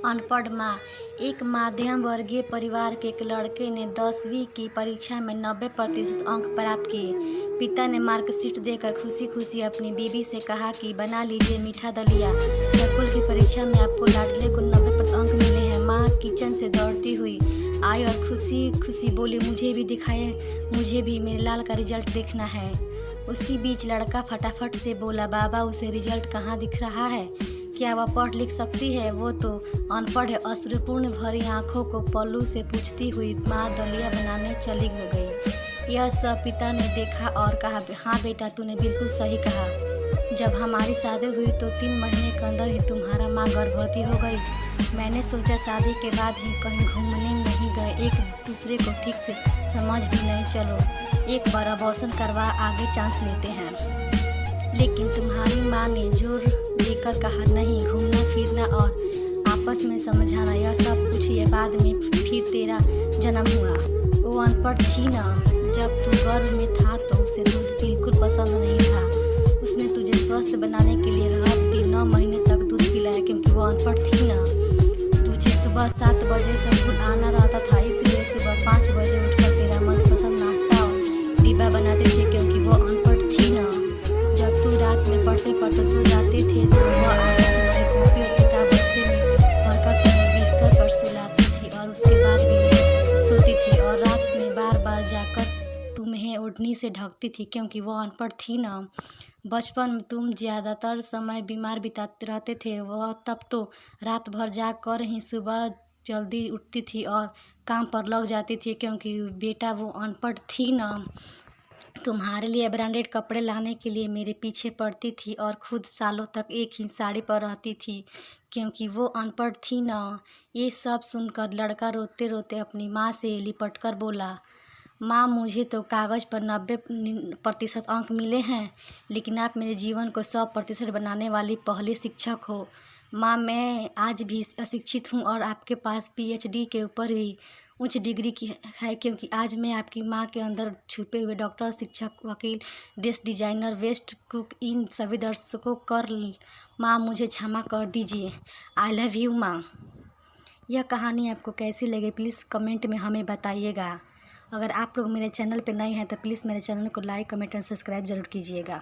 अनपढ़ माँ। एक मध्यम वर्गीय परिवार के एक लड़के ने 10वीं की परीक्षा में 90% अंक प्राप्त किए। पिता ने मार्कशीट देकर खुशी खुशी अपनी बीवी से कहा कि बना लीजिए मीठा दलिया, स्कूल की परीक्षा में आपको लाडले को 90% अंक मिले हैं। माँ किचन से दौड़ती हुई आई और खुशी खुशी बोली, मुझे भी दिखाए, मुझे भी मेरे लाल का रिजल्ट देखना है। उसी बीच लड़का फटाफट से बोला, बाबा उसे रिजल्ट कहाँ दिख रहा है, क्या वह पढ़ लिख सकती है, वो तो अनपढ़ है। अश्रुपूर्ण भरी आंखों को पल्लू से पूछती हुई माँ दलिया बनाने चली गई। यह सब पिता ने देखा और कहा, हाँ बेटा तूने बिल्कुल सही कहा। जब हमारी शादी हुई तो 3 महीने के अंदर ही तुम्हारा माँ गर्भवती हो गई। मैंने सोचा शादी के बाद ही कहीं घूमने नहीं गए, एक दूसरे को ठीक से समझ भी नहीं, चलो एक बार अबॉर्शन करवा आगे चांस लेते हैं। लेकिन तुम्हारी माँ ने जोर देकर कहा, नहीं, घूमना फिरना और आपस में समझाना यह सब कुछ ये बाद में फिर तेरा जन्म हुआ। वो अनपढ़ थी ना, जब तू गर्भ में था तो उसे दूध बिल्कुल पसंद नहीं था। उसने तुझे स्वस्थ बनाने के लिए हर दिन 9 महीने तक दूध पिलाया, क्योंकि वो अनपढ़ थी ना। तुझे सुबह 7 बजे स्कूल आना रहता था, इसलिए सुबह 5 बजे उठकर तेरा मनपसंद नाश्ता और डिब्बा बनाते थे, क्योंकि वो अनपढ़ थी ना। जब तू रात में पढ़ते पढ़ते सो जाते थे तो वह आकर तुम्हारी कॉपी और किताब बस्ते में भरकर तुम्हें बिस्तर पर सुलाती थी और उसके बाद भी सोती थी, और रात में बार बार जाकर तुम्हें ओढ़नी से ढकती थी, क्योंकि वो अनपढ़ थी ना। बचपन में तुम ज़्यादातर समय बीमार बिताते रहते थे, वह तब तो रात भर जाग कर ही सुबह जल्दी उठती थी और काम पर लग जाती थी, क्योंकि बेटा वो अनपढ़ थी ना। तुम्हारे लिए ब्रांडेड कपड़े लाने के लिए मेरे पीछे पड़ती थी और खुद सालों तक एक ही साड़ी पर रहती थी, क्योंकि वो अनपढ़ थी ना। ये सब सुनकर लड़का रोते रोते अपनी माँ से लिपट कर बोला, माँ मुझे तो कागज़ पर 90% अंक मिले हैं, लेकिन आप मेरे जीवन को 100% बनाने वाली पहली शिक्षक हो। माँ मैं आज भी अशिक्षित हूँ और आपके पास PhD के ऊपर भी उच्च डिग्री की है, क्योंकि आज मैं आपकी माँ के अंदर छुपे हुए डॉक्टर, शिक्षक, वकील, ड्रेस डिजाइनर, बेस्ट कुक, इन सभी दर्शकों कर माँ मुझे क्षमा कर दीजिए। आई लव यू माँ। यह कहानी आपको कैसी लगी प्लीज़ कमेंट में हमें बताइएगा। अगर आप लोग मेरे चैनल पर नए हैं तो प्लीज़ मेरे चैनल को लाइक, कमेंट और सब्सक्राइब ज़रूर कीजिएगा।